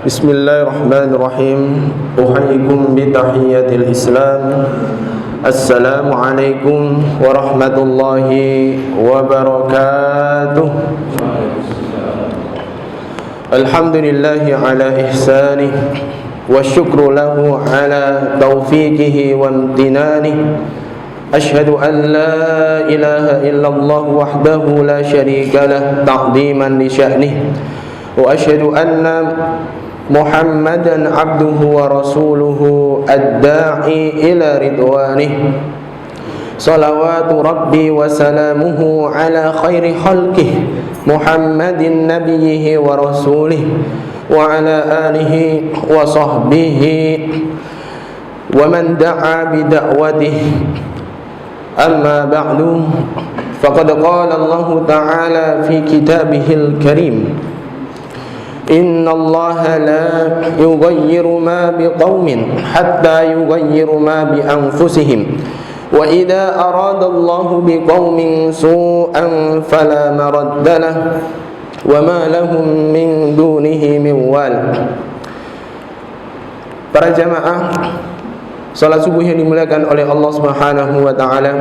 Bismillahirrahmanirrahim. Uhayyikum bitahiyatil Islam. Assalamualaikum warahmatullahi wabarakatuh. Alhamdulillahi ala ihsanih wa syukru lahu ala taufiqihi wa amtinanih. Ashhadu an la ilaha illallah wahdahu la syarika lah ta'ziman li sya'nih. Wa ashhadu anna Muhammadan abduhu wa rasuluhu ad-da'i ila ridwanih. Salawatu rabbi wa salamuhu ala khairi khalqih Muhammadin nabiyhi wa rasulih wa ala alihi wa sahbihi wa man da'a bi da'watihi. Amma ba'du, faqad qala Allah ta'ala fi kitabihil karim, Inna Allah la yughayyiru ma biqaumin hatta yughayyiru ma bi anfusihim. Wa idza arada Allah biqaumin su'an fala maradda lahu wa ma lahum min dunihi min wal. Para jamaah salat subuh yang dimuliakan oleh Allah Subhanahu wa taala.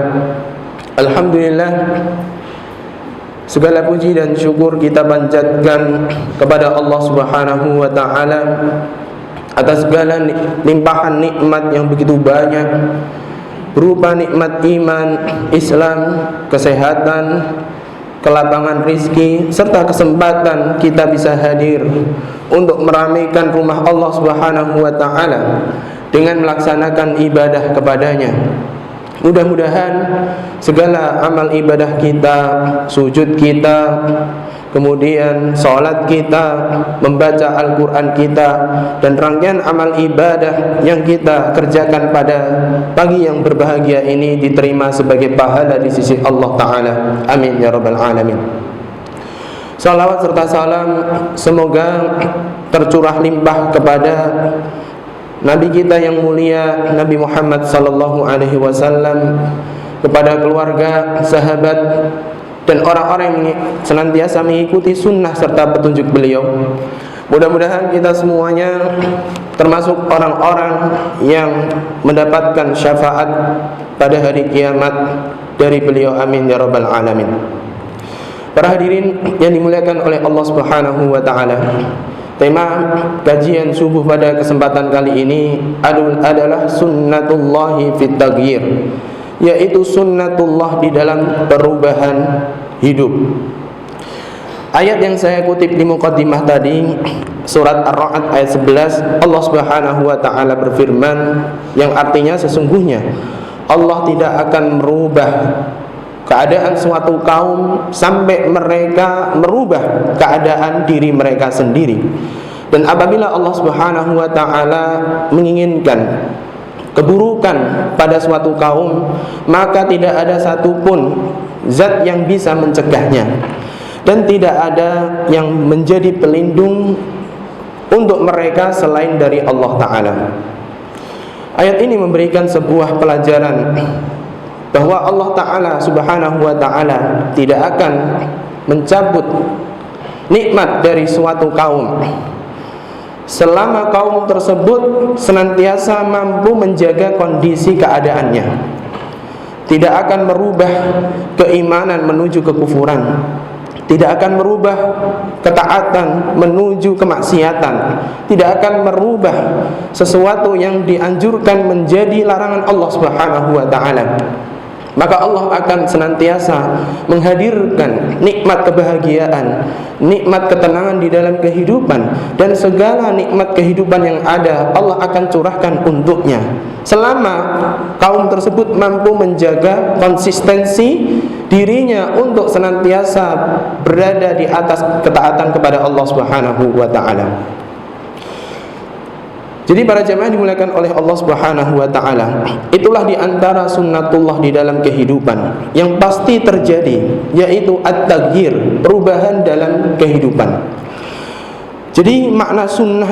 Alhamdulillah, segala puji dan syukur kita panjatkan kepada Allah Subhanahu wa taala atas segala limpahan nikmat yang begitu banyak, berupa nikmat iman, Islam, kesehatan, kelapangan rizki, serta kesempatan kita bisa hadir untuk meramaikan rumah Allah Subhanahu wa taala dengan melaksanakan ibadah kepadanya. Mudah-mudahan segala amal ibadah kita, sujud kita, kemudian salat kita, membaca Al-Quran kita, dan rangkaian amal ibadah yang kita kerjakan pada pagi yang berbahagia ini diterima sebagai pahala di sisi Allah Ta'ala. Amin ya Rabbal Alamin. Salawat serta salam semoga tercurah limpah kepada Nabi kita yang mulia, Nabi Muhammad sallallahu alaihi wasallam, kepada keluarga, sahabat, dan orang-orang yang senantiasa mengikuti sunnah serta petunjuk beliau. Mudah-mudahan kita semuanya termasuk orang-orang yang mendapatkan syafaat pada hari kiamat dari beliau. Amin ya Rabbal Alamin. Para hadirin yang dimuliakan oleh Allah Subhanahu wa ta'ala, tema kajian subuh pada kesempatan kali ini adalah sunnatullahi fit taghyir, yaitu sunnatullah di dalam perubahan hidup. Ayat yang saya kutip di muqaddimah tadi, surat Ar-Ra'd ayat 11, Allah Subhanahu wa taala berfirman, yang artinya sesungguhnya Allah tidak akan merubah keadaan suatu kaum sampai mereka merubah keadaan diri mereka sendiri. Dan apabila Allah Subhanahu wa taala menginginkan keburukan pada suatu kaum, maka tidak ada satupun zat yang bisa mencegahnya, dan tidak ada yang menjadi pelindung untuk mereka selain dari Allah Ta'ala. Ayat ini memberikan sebuah pelajaran bahwa Allah Ta'ala Subhanahu wa ta'ala tidak akan mencabut nikmat dari suatu kaum selama kaum tersebut senantiasa mampu menjaga kondisi keadaannya. Tidak akan merubah keimanan menuju kekufuran, tidak akan merubah ketaatan menuju kemaksiatan, tidak akan merubah sesuatu yang dianjurkan menjadi larangan Allah Subhanahu wa ta'ala. Maka Allah akan senantiasa menghadirkan nikmat kebahagiaan, nikmat ketenangan di dalam kehidupan, dan segala nikmat kehidupan yang ada Allah akan curahkan untuknya selama kaum tersebut mampu menjaga konsistensi dirinya untuk senantiasa berada di atas ketaatan kepada Allah Subhanahu wa ta'ala. Jadi para jamaah dimuliakan oleh Allah Subhanahu wa ta'ala, itulah diantara sunnatullah di dalam kehidupan yang pasti terjadi, yaitu at-taghyir, perubahan dalam kehidupan. Jadi makna sunnah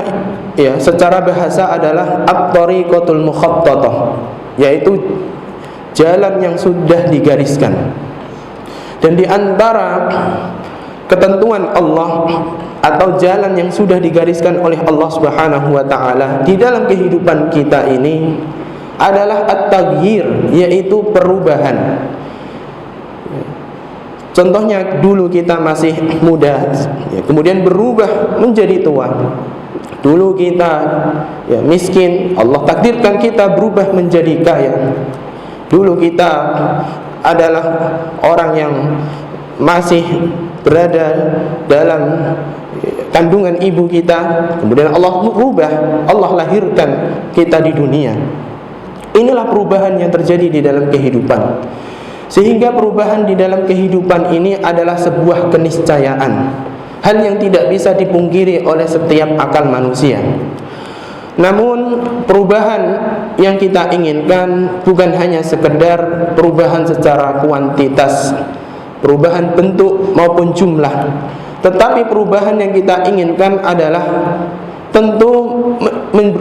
ya secara bahasa adalah at-tariqatul mukhattatah, yaitu jalan yang sudah digariskan. Dan di antara ketentuan Allah atau jalan yang sudah digariskan oleh Allah Subhanahu wa taala di dalam kehidupan kita ini adalah at-taghyir, yaitu perubahan. Contohnya dulu kita masih muda, kemudian berubah menjadi tua. Dulu kita miskin, Allah takdirkan kita berubah menjadi kaya. Dulu kita adalah orang yang masih berada dalam kandungan ibu kita, kemudian Allah berubah, Allah lahirkan kita di dunia. Inilah perubahan yang terjadi di dalam kehidupan. Sehingga perubahan di dalam kehidupan ini adalah sebuah keniscayaan, hal yang tidak bisa dipungkiri oleh setiap akal manusia. Namun perubahan yang kita inginkan bukan hanya sekedar perubahan secara kuantitas, perubahan bentuk maupun jumlah, tetapi perubahan yang kita inginkan adalah tentu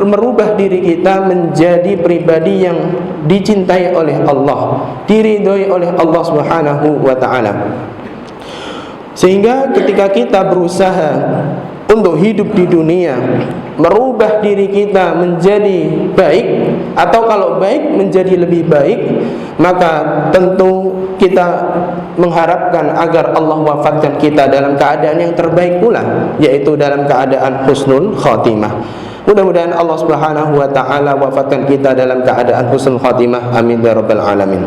merubah diri kita menjadi pribadi yang dicintai oleh Allah, diridhoi oleh Allah Subhanahu wa taala. Sehingga ketika kita berusaha untuk hidup di dunia, merubah diri kita menjadi baik, atau kalau baik menjadi lebih baik, maka tentu kita mengharapkan agar Allah wafatkan kita dalam keadaan yang terbaik pula, yaitu dalam keadaan husnul khatimah. Mudah-mudahan Allah Subhanahu wa taala wafatkan kita dalam keadaan husnul khatimah. Amin ya rabbal alamin.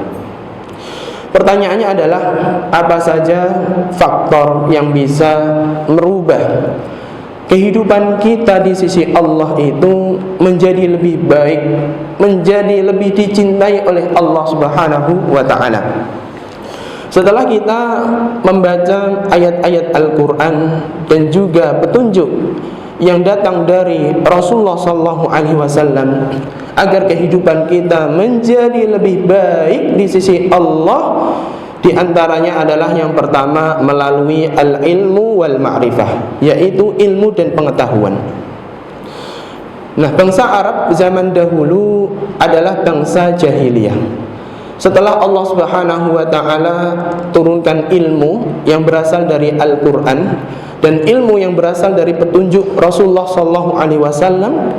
Pertanyaannya adalah, apa saja faktor yang bisa merubah kehidupan kita di sisi Allah itu menjadi lebih baik, menjadi lebih dicintai oleh Allah Subhanahu wa taala? Setelah kita membaca ayat-ayat Al-Quran dan juga petunjuk yang datang dari Rasulullah SAW agar kehidupan kita menjadi lebih baik di sisi Allah, di antaranya adalah yang pertama melalui al-ilmu wal ma'rifah, yaitu ilmu dan pengetahuan. Nah, bangsa Arab zaman dahulu adalah bangsa jahiliyah. Setelah Allah Subhanahu wa taala turunkan ilmu yang berasal dari Al-Qur'an dan ilmu yang berasal dari petunjuk Rasulullah sallallahu alaihi wasallam,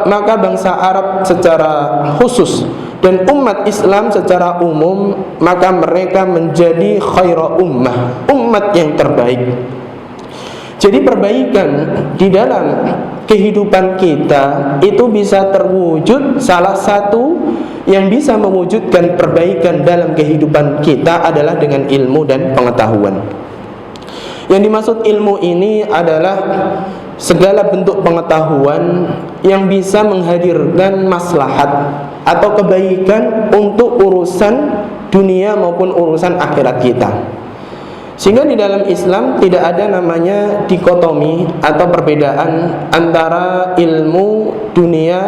maka bangsa Arab secara khusus dan umat Islam secara umum, maka mereka menjadi khaira ummah, umat yang terbaik. Jadi perbaikan di dalam kehidupan kita itu bisa terwujud, salah satu yang bisa mewujudkan perbaikan dalam kehidupan kita adalah dengan ilmu dan pengetahuan. Yang dimaksud ilmu ini adalah segala bentuk pengetahuan yang bisa menghadirkan maslahat atau kebaikan untuk urusan dunia maupun urusan akhirat kita. Sehingga di dalam Islam tidak ada namanya dikotomi atau perbedaan antara ilmu dunia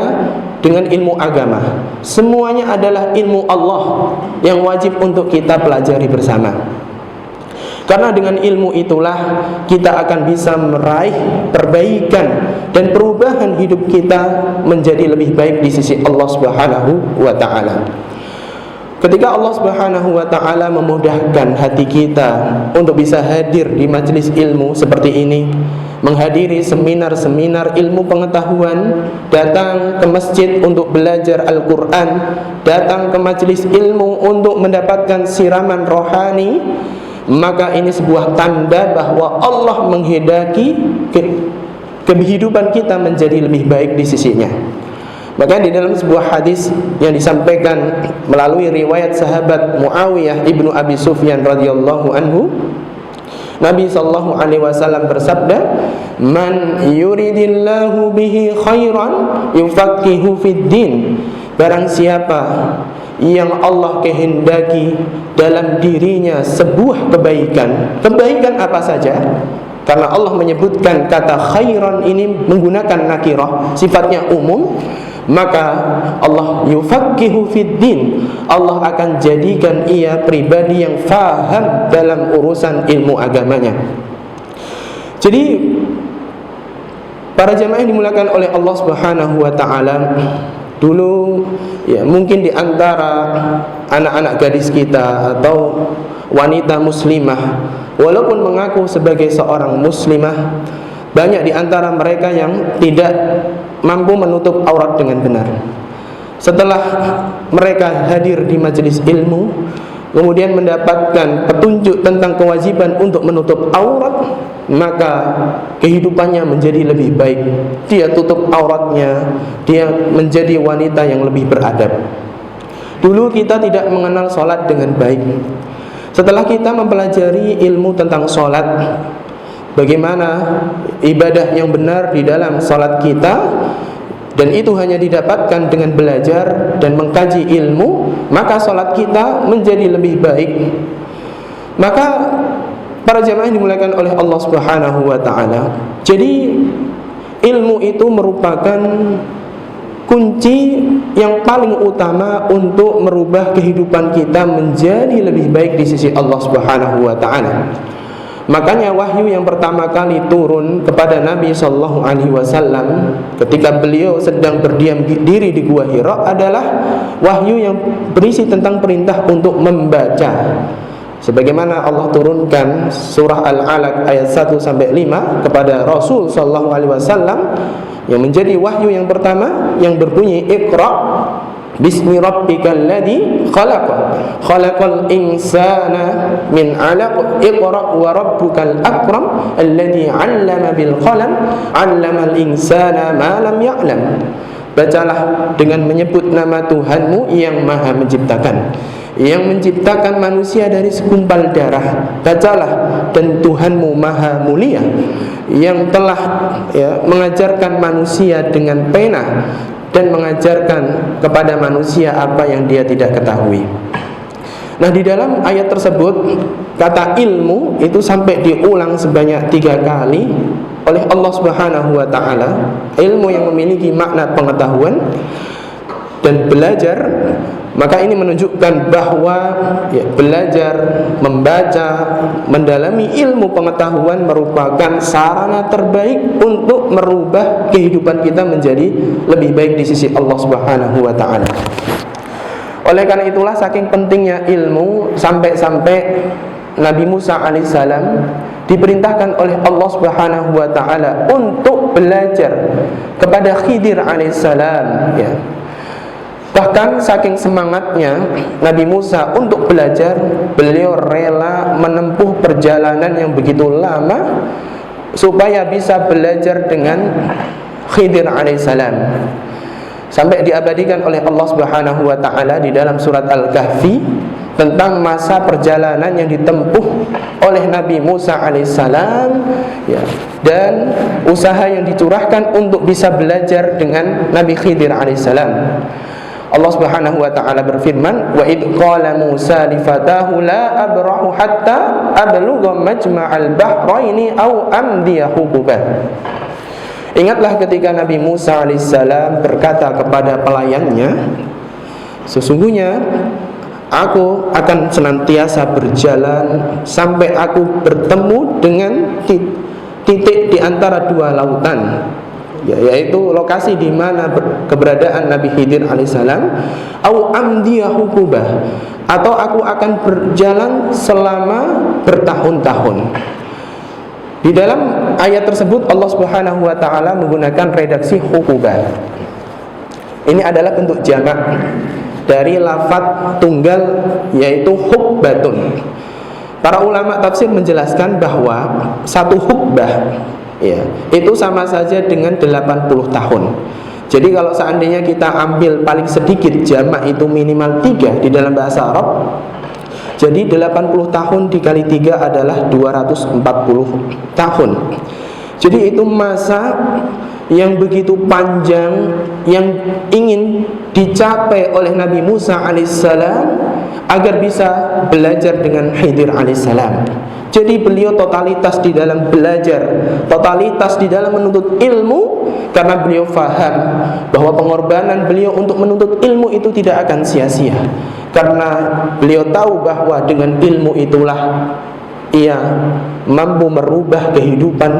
dengan ilmu agama. Semuanya adalah ilmu Allah yang wajib untuk kita pelajari bersama. Karena dengan ilmu itulah kita akan bisa meraih perbaikan dan perubahan hidup kita menjadi lebih baik di sisi Allah Subhanahu wa taala. Ketika Allah Subhanahu wa taala memudahkan hati kita untuk bisa hadir di majelis ilmu seperti ini, menghadiri seminar-seminar ilmu pengetahuan, datang ke masjid untuk belajar Al-Quran, datang ke majelis ilmu untuk mendapatkan siraman rohani, maka ini sebuah tanda bahwa Allah menghendaki kehidupan kita menjadi lebih baik di sisinya. Maka di dalam sebuah hadis yang disampaikan melalui riwayat sahabat Muawiyah ibnu Abi Sufyan radhiyallahu anhu, Nabi sallallahu alaihi wasallam bersabda, "Man yuridillahu bihi khairan yufaqihu fid din." Barang siapa yang Allah kehendaki dalam dirinya sebuah kebaikan, kebaikan apa saja? Karena Allah menyebutkan kata khairan ini menggunakan nakirah, sifatnya umum, maka Allah yufaqihu fid din, Allah akan jadikan ia pribadi yang faham dalam urusan ilmu agamanya. Jadi para jamaah yang dimuliakan oleh Allah Subhanahu wa taala, dulu ya mungkin di antara anak-anak gadis kita atau wanita muslimah, walaupun mengaku sebagai seorang muslimah, banyak di antara mereka yang tidak mampu menutup aurat dengan benar. Setelah mereka hadir di majelis ilmu, kemudian mendapatkan petunjuk tentang kewajiban untuk menutup aurat, maka kehidupannya menjadi lebih baik. Dia tutup auratnya, dia menjadi wanita yang lebih beradab. Dulu kita tidak mengenal sholat dengan baik. Setelah kita mempelajari ilmu tentang sholat, bagaimana ibadah yang benar di dalam sholat kita, dan itu hanya didapatkan dengan belajar dan mengkaji ilmu, maka sholat kita menjadi lebih baik. Maka para jamaah dimulakan oleh Allah Subhanahu wa ta'ala, jadi ilmu itu merupakan kunci yang paling utama untuk merubah kehidupan kita menjadi lebih baik di sisi Allah Subhanahu wa ta'ala. Makanya wahyu yang pertama kali turun kepada Nabi sallallahu alaihi wasallam ketika beliau sedang berdiam diri di Gua Hira adalah wahyu yang berisi tentang perintah untuk membaca. Sebagaimana Allah turunkan surah Al-Alaq ayat 1 sampai 5 kepada Rasul sallallahu alaihi wasallam yang menjadi wahyu yang pertama yang berbunyi Iqra Bismi rabbikal ladzi khalaq khalaqal insana min 'alaq iqra wa rabbukal akram alladzi 'allama bil qalam 'allamal insana ma lam ya'lam. Bacalah dengan menyebut nama Tuhanmu yang Maha Menciptakan, yang menciptakan manusia dari segumpal darah. Bacalah, dan Tuhanmu Maha Mulia yang telah mengajarkan manusia dengan pena dan mengajarkan kepada manusia apa yang dia tidak ketahui. Nah, di dalam ayat tersebut kata ilmu itu sampai diulang sebanyak 3 kali oleh Allah Subhanahu wa ta'ala. Ilmu yang memiliki makna pengetahuan dan belajar. Maka ini menunjukkan bahwa belajar, membaca, mendalami ilmu pengetahuan merupakan sarana terbaik untuk merubah kehidupan kita menjadi lebih baik di sisi Allah Subhanahu wa ta'ala. Oleh karena itulah saking pentingnya ilmu sampai-sampai Nabi Musa alaihissalam diperintahkan oleh Allah Subhanahu wa ta'ala untuk belajar kepada Khidir alaihissalam, ya. Bahkan saking semangatnya Nabi Musa untuk belajar, beliau rela menempuh perjalanan yang begitu lama supaya bisa belajar dengan Khidir alaihissalam. Sampai diabadikan oleh Allah Subhanahu wa ta'ala di dalam surat Al-Kahfi tentang masa perjalanan yang ditempuh oleh Nabi Musa alaihissalam, ya, dan usaha yang dicurahkan untuk bisa belajar dengan Nabi Khidir alaihissalam. Allah Subhanahu wa ta'ala berfirman, wa id qala Musa li fatahu la abrahu hatta ablugha majma'al bahraini aw amdiya huquban. Ingatlah ketika Nabi Musa alaihissalam berkata kepada pelayannya, sesungguhnya aku akan senantiasa berjalan sampai aku bertemu dengan titik di antara 2 lautan, yaitu lokasi di mana keberadaan Nabi Khidir alaihissalam, au amdiya hukubah, atau aku akan berjalan selama bertahun-tahun. Di dalam ayat tersebut Allah Subhanahu wa ta'ala menggunakan redaksi hukubah. Ini adalah bentuk jamak dari lafadz tunggal, yaitu hukbatun. Para ulama tafsir menjelaskan bahwa satu hukbah, ya, itu sama saja dengan 80 tahun. Jadi kalau seandainya kita ambil paling sedikit jamak itu minimal 3 di dalam bahasa Arab, jadi 80 tahun dikali 3 adalah 240 tahun. Jadi itu masa yang begitu panjang yang ingin dicapai oleh Nabi Musa alaihissalam agar bisa belajar dengan Khidir alaihissalam. Jadi beliau totalitas di dalam belajar, totalitas di dalam menuntut ilmu, karena beliau faham bahwa pengorbanan beliau untuk menuntut ilmu itu tidak akan sia-sia. Karena beliau tahu bahwa dengan ilmu itulah ia mampu merubah kehidupan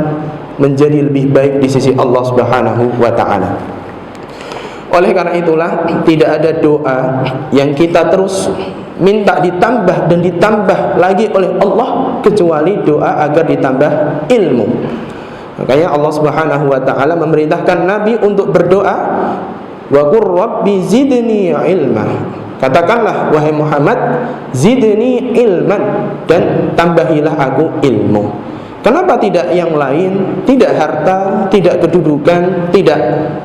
menjadi lebih baik di sisi Allah Subhanahu wa ta'ala. Oleh karena itulah tidak ada doa yang kita terus minta ditambah dan ditambah lagi oleh Allah kecuali doa agar ditambah ilmu. Makanya Allah Subhanahu wa taala memerintahkan Nabi untuk berdoa, wa qur rabbi zidni ilma. Katakanlah wahai Muhammad, zidni ilman, dan tambahilah aku ilmu. Kenapa tidak yang lain? Tidak harta, tidak kedudukan, tidak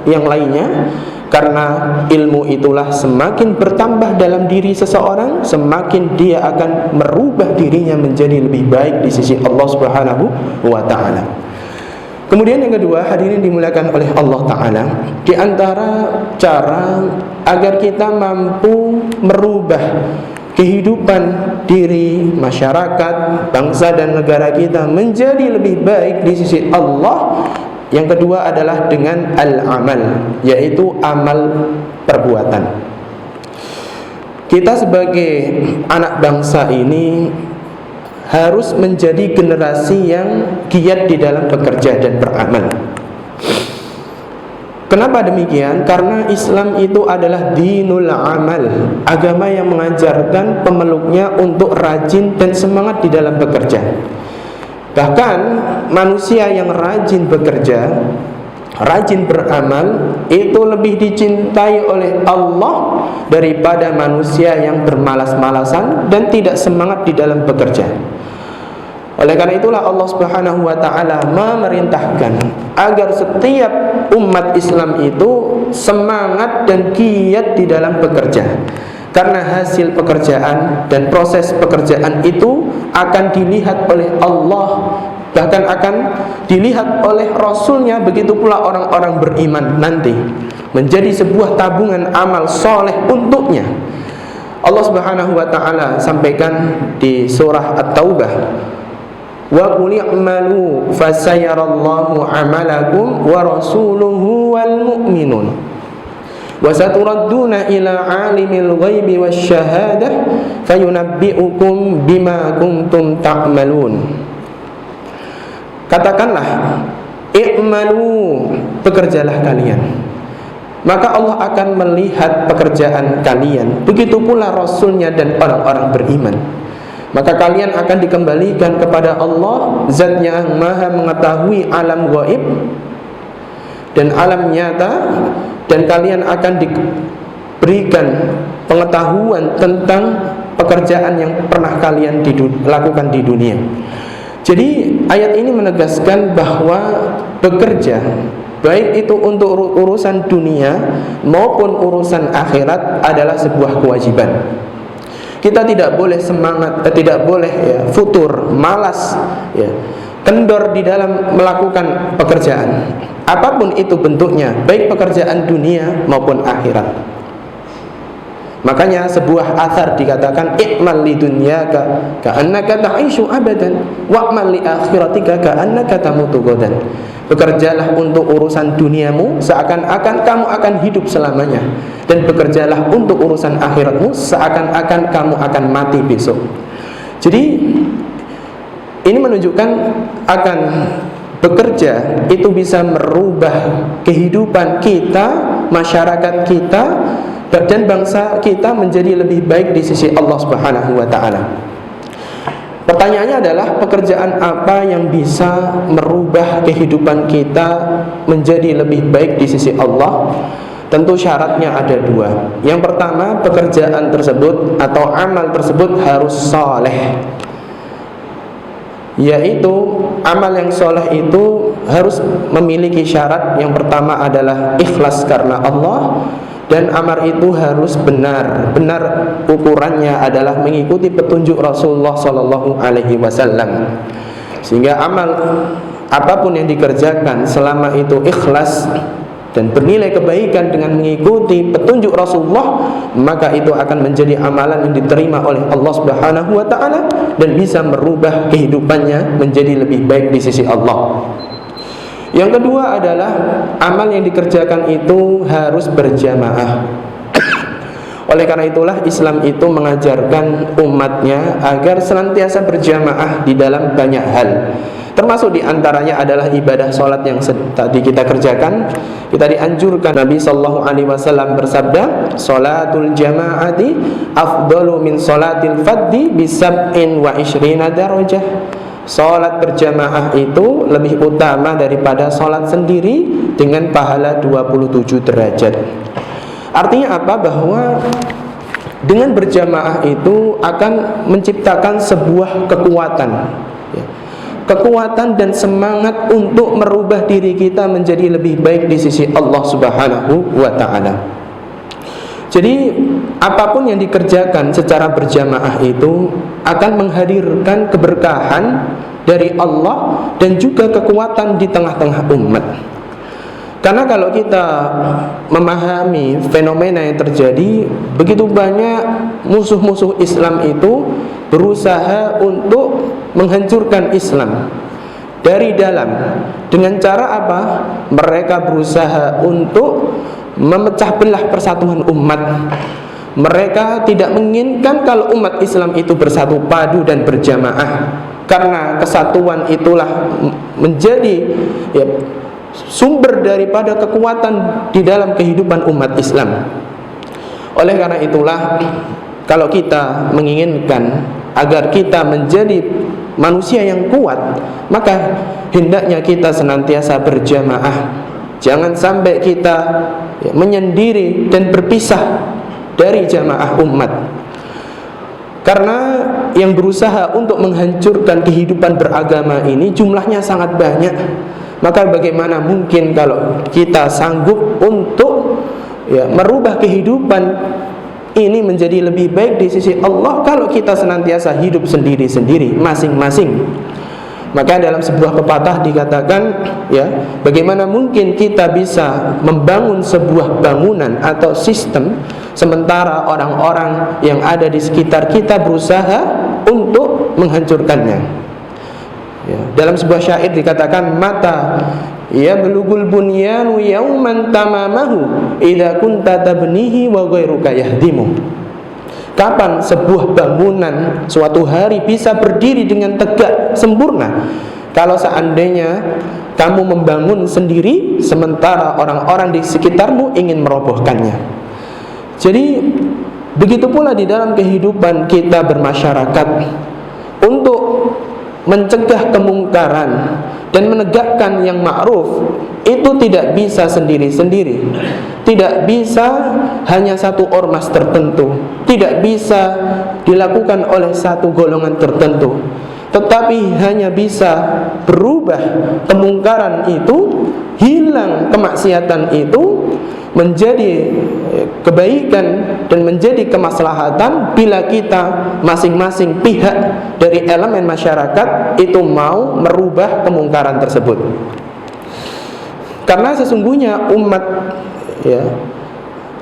yang lainnya. Karena ilmu itulah semakin bertambah dalam diri seseorang, semakin dia akan merubah dirinya menjadi lebih baik di sisi Allah Subhanahu wa taala. Kemudian yang kedua, hadirin dimuliakan oleh Allah taala, di antara cara agar kita mampu merubah kehidupan diri, masyarakat, bangsa dan negara kita menjadi lebih baik di sisi Allah, yang kedua adalah dengan al-amal, yaitu amal perbuatan. Kita sebagai anak bangsa ini harus menjadi generasi yang giat di dalam bekerja dan beramal. Kenapa demikian? Karena Islam itu adalah dinul amal, agama yang mengajarkan pemeluknya untuk rajin dan semangat di dalam bekerja. Bahkan manusia yang rajin bekerja, rajin beramal, itu lebih dicintai oleh Allah daripada manusia yang bermalas-malasan dan tidak semangat di dalam bekerja. Oleh karena itulah Allah Subhanahu wa taala memerintahkan agar setiap umat Islam itu semangat dan giat di dalam bekerja. Karena hasil pekerjaan dan proses pekerjaan itu akan dilihat oleh Allah, bahkan akan dilihat oleh Rasulnya. Begitu pula orang-orang beriman nanti, menjadi sebuah tabungan amal soleh untuknya. Allah Subhanahu wa ta'ala sampaikan di surah At-Taubah, wa qul i'malu fasayarallahu amalakum wa rasuluhu wal mu'minun wa saturadduna ila alimil ghaibi wasyahadah fayunabbi'ukum bima kuntum ta'malun. Katakanlah, i'malu, bekerjalah kalian, maka Allah akan melihat pekerjaan kalian. Begitu pula Rasulnya dan orang-orang beriman. Maka kalian akan dikembalikan kepada Allah, Zat yang maha mengetahui alam gaib dan alam nyata, dan kalian akan diberikan pengetahuan tentang pekerjaan yang pernah kalian lakukan di dunia. Jadi ayat ini menegaskan bahwa bekerja, baik itu untuk urusan dunia maupun urusan akhirat, adalah sebuah kewajiban. Kita tidak boleh semangat, tidak boleh futur, malas, kendor di dalam melakukan pekerjaan, apapun itu bentuknya, baik pekerjaan dunia maupun akhirat. Makanya sebuah athar dikatakan, i'mal li dunyaka ka'annaka ta'ishu abadan wa'mal li akhiratika ka'annaka tamutu ghadan. Bekerjalah untuk urusan duniamu seakan-akan kamu akan hidup selamanya, dan bekerjalah untuk urusan akhiratmu seakan-akan kamu akan mati besok. Jadi ini menunjukkan akan bekerja itu bisa merubah kehidupan kita, masyarakat kita, dan bangsa kita menjadi lebih baik di sisi Allah Subhanahu wa ta'ala. Pertanyaannya adalah, pekerjaan apa yang bisa merubah kehidupan kita menjadi lebih baik di sisi Allah? Tentu syaratnya ada dua. Yang pertama, pekerjaan tersebut atau amal tersebut harus saleh, yaitu amal yang soleh itu harus memiliki syarat. Yang pertama adalah ikhlas karena Allah, dan amal itu harus benar. Benar ukurannya adalah mengikuti petunjuk Rasulullah sallallahu alaihi wasallam. Sehingga amal apapun yang dikerjakan selama itu ikhlas dan bernilai kebaikan dengan mengikuti petunjuk Rasulullah, maka itu akan menjadi amalan yang diterima oleh Allah Subhanahu wa ta'ala dan bisa merubah kehidupannya menjadi lebih baik di sisi Allah. Yang kedua adalah amal yang dikerjakan itu harus berjamaah. Oleh karena itulah Islam itu mengajarkan umatnya agar senantiasa berjamaah di dalam banyak hal. Termasuk diantaranya adalah ibadah sholat yang tadi kita kerjakan. Kita dianjurkan, Nabi SAW bersabda, "Sholatul jama'ati afdalu min sholatil faddi bisab'in wa ishrina darajah." Sholat berjamaah itu lebih utama daripada sholat sendiri dengan pahala 27 derajat. Artinya apa? Bahwa dengan berjamaah itu akan menciptakan sebuah kekuatan dan semangat untuk merubah diri kita menjadi lebih baik di sisi Allah Subhanahu wa ta'ala. Jadi apapun yang dikerjakan secara berjamaah itu akan menghadirkan keberkahan dari Allah dan juga kekuatan di tengah-tengah umat. Karena kalau kita memahami fenomena yang terjadi, begitu banyak musuh-musuh Islam itu berusaha untuk menghancurkan Islam dari dalam. Dengan cara apa? Mereka berusaha untuk memecah belah persatuan umat. Mereka tidak menginginkan kalau umat Islam itu bersatu padu dan berjamaah, karena kesatuan itulah menjadi sumber daripada kekuatan di dalam kehidupan umat Islam. Oleh karena itulah, kalau kita menginginkan agar kita menjadi manusia yang kuat, maka hendaknya kita senantiasa berjamaah. Jangan sampai kita menyendiri dan berpisah dari jamaah umat. Karena yang berusaha untuk menghancurkan kehidupan beragama ini jumlahnya sangat banyak. Maka bagaimana mungkin kalau kita sanggup untuk merubah kehidupan ini menjadi lebih baik di sisi Allah kalau kita senantiasa hidup sendiri-sendiri, masing-masing. Maka dalam sebuah pepatah dikatakan, bagaimana mungkin kita bisa membangun sebuah bangunan atau sistem sementara orang-orang yang ada di sekitar kita berusaha untuk menghancurkannya. Dalam sebuah syair dikatakan, mata belugul bunyanu yauman tamamahu idza kunta tabnihi wa ghairuka yahdimu. Kapan sebuah bangunan suatu hari bisa berdiri dengan tegak sempurna? Kalau seandainya kamu membangun sendiri sementara orang-orang di sekitarmu ingin merobohkannya. Jadi begitu pula di dalam kehidupan kita bermasyarakat. Untuk mencegah kemungkaran dan menegakkan yang ma'ruf itu tidak bisa sendiri-sendiri, tidak bisa hanya satu ormas tertentu, tidak bisa dilakukan oleh satu golongan tertentu, tetapi hanya bisa berubah kemungkaran itu, hilang kemaksiatan itu menjadi kebaikan dan menjadi kemaslahatan bila kita masing-masing pihak dari elemen masyarakat itu mau merubah kemungkaran tersebut. Karena sesungguhnya umat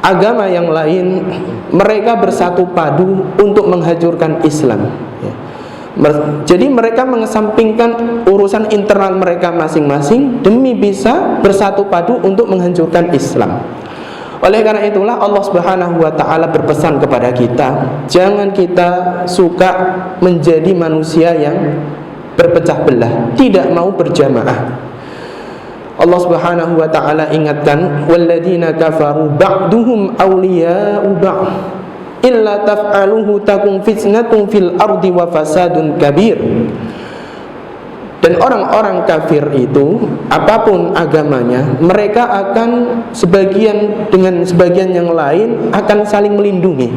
agama yang lain mereka bersatu padu untuk menghancurkan Islam. Jadi mereka mengesampingkan urusan internal mereka masing-masing demi bisa bersatu padu untuk menghancurkan Islam. Oleh karena itulah Allah Subhanahu wa ta'ala berpesan kepada kita, jangan kita suka menjadi manusia yang berpecah belah, tidak mau berjamaah. Allah Subhanahu wa ta'ala ingatkan, walladzina kafaru ba'duhum awliya'u ba'd illa taf'aluhu takun fitnatun fil ardi wa fasadun kabir. Dan orang-orang kafir itu apapun agamanya, mereka akan sebagian dengan sebagian yang lain akan saling melindungi.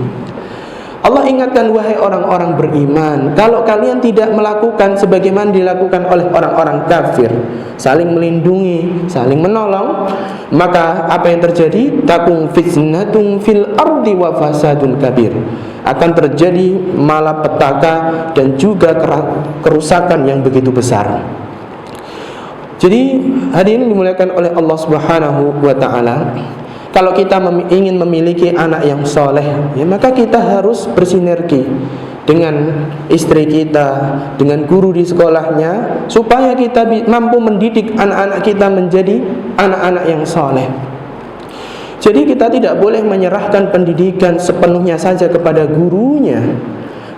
Allah ingatkan, wahai orang-orang beriman, kalau kalian tidak melakukan sebagaimana dilakukan oleh orang-orang kafir, saling melindungi, saling menolong, maka apa yang terjadi? Takun fitnatun fil ardi wa fasadun kabir. Akan terjadi malapetaka dan juga kerusakan yang begitu besar. Jadi hadirin dimuliakan oleh Allah Subhanahu wa ta'ala, kalau kita ingin memiliki anak yang soleh, maka kita harus bersinergi dengan istri kita, dengan guru di sekolahnya, supaya kita mampu mendidik anak-anak kita menjadi anak-anak yang soleh. Jadi kita tidak boleh menyerahkan pendidikan sepenuhnya saja kepada gurunya,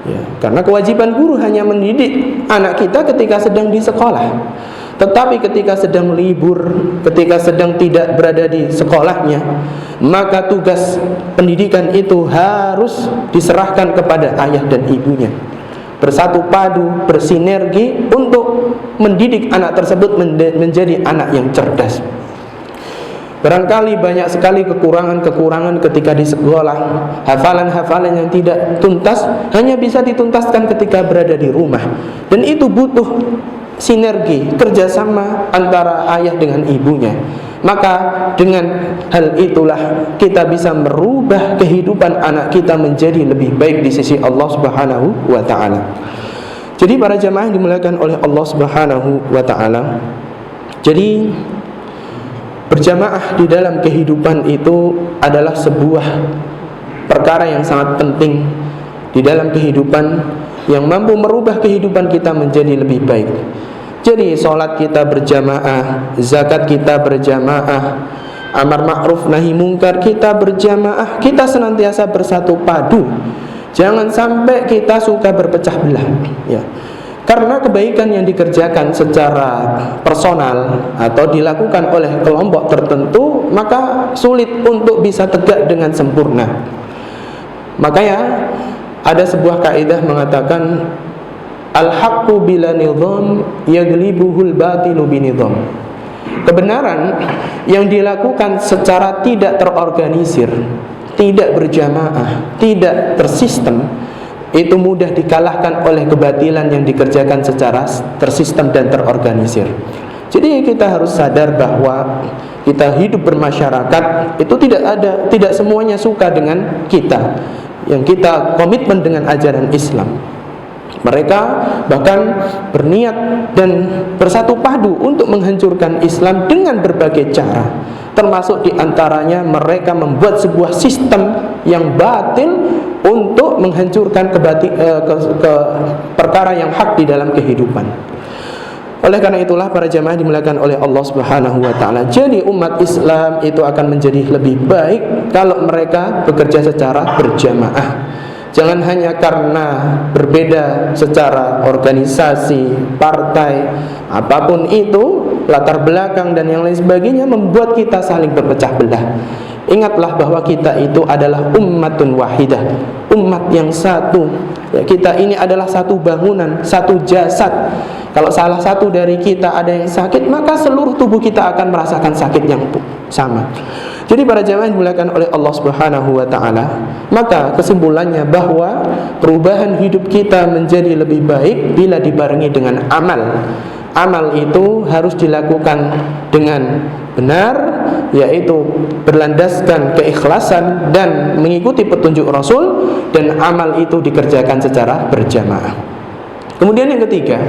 Ya, karena kewajiban guru hanya mendidik anak kita ketika sedang di sekolah. Tetapi ketika sedang libur, ketika sedang tidak berada di sekolahnya, maka tugas pendidikan itu harus diserahkan kepada ayah dan ibunya. Bersatu padu, bersinergi untuk mendidik anak tersebut menjadi anak yang cerdas. Barangkali banyak sekali kekurangan-kekurangan ketika di sekolah. Hafalan-hafalan yang tidak tuntas hanya bisa dituntaskan ketika berada di rumah. Dan itu butuh sinergi, kerjasama antara ayah dengan ibunya. Maka dengan hal itulah kita bisa merubah kehidupan anak kita menjadi lebih baik di sisi Allah Subhanahu wa ta'ala. Jadi para jamaah yang dimuliakan oleh Allah Subhanahu wa ta'ala, jadi berjamaah di dalam kehidupan itu adalah sebuah perkara yang sangat penting di dalam kehidupan, yang mampu merubah kehidupan kita menjadi lebih baik. Jadi sholat kita berjamaah, zakat kita berjamaah, amar ma'ruf nahi mungkar kita berjamaah, kita senantiasa bersatu padu. Jangan sampai kita suka berpecah belah, ya. Karena kebaikan yang dikerjakan secara personal atau dilakukan oleh kelompok tertentu, maka sulit untuk bisa tegak dengan sempurna. Makanya ada sebuah kaidah mengatakan, al-haqqu bila nizam yaglibuhul batilu binizam. Kebenaran yang dilakukan secara tidak terorganisir, tidak berjamaah, tidak tersistem, itu mudah dikalahkan oleh kebatilan yang dikerjakan secara tersistem dan terorganisir. Jadi kita harus sadar bahwa kita hidup bermasyarakat itu tidak semuanya suka dengan kita, yang kita komitmen dengan ajaran Islam. Mereka bahkan berniat dan bersatu padu untuk menghancurkan Islam dengan berbagai cara. Termasuk diantaranya mereka membuat sebuah sistem yang batil untuk menghancurkan perkara yang hak di dalam kehidupan. Oleh karena itulah para jamaah dimuliakan oleh Allah Subhanahu wa ta'ala, jadi umat Islam itu akan menjadi lebih baik kalau mereka bekerja secara berjamaah. Jangan hanya karena berbeda secara organisasi, partai, apapun itu, latar belakang dan yang lain sebagainya membuat kita saling berpecah belah. Ingatlah bahwa kita itu adalah ummatun wahidah, umat yang satu. Ya, kita ini adalah satu bangunan, satu jasad. Kalau salah satu dari kita ada yang sakit, maka seluruh tubuh kita akan merasakan sakit yang sama. Jadi para jamaah dimuliakan oleh Allah Subhanahu wa ta'ala, maka kesimpulannya bahwa perubahan hidup kita menjadi lebih baik bila dibarengi dengan amal. Amal itu harus dilakukan dengan benar, yaitu berlandaskan keikhlasan dan mengikuti petunjuk Rasul, dan amal itu dikerjakan secara berjamaah. Kemudian yang ketiga,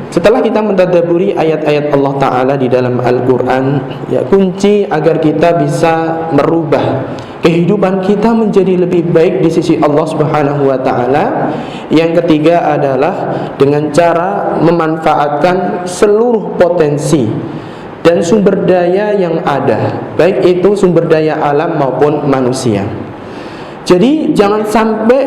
setelah kita mentadabburi ayat-ayat Allah Ta'ala di dalam Al-Quran, ya, kunci agar kita bisa merubah kehidupan kita menjadi lebih baik di sisi Allah Subhanahu wa ta'ala, yang ketiga adalah dengan cara memanfaatkan seluruh potensi dan sumber daya yang ada, baik itu sumber daya alam maupun manusia. Jadi jangan sampai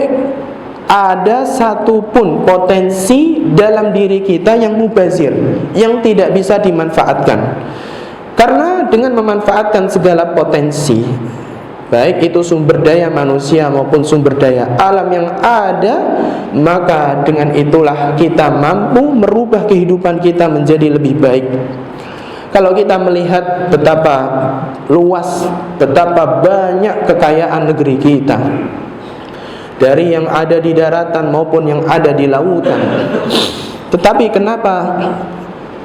ada satupun potensi dalam diri kita yang mubazir, yang tidak bisa dimanfaatkan. Karena dengan memanfaatkan segala potensi, baik itu sumber daya manusia maupun sumber daya alam yang ada, maka dengan itulah kita mampu merubah kehidupan kita menjadi lebih baik. Kalau kita melihat betapa luas, betapa banyak kekayaan negeri kita, dari yang ada di daratan maupun yang ada di lautan, tetapi kenapa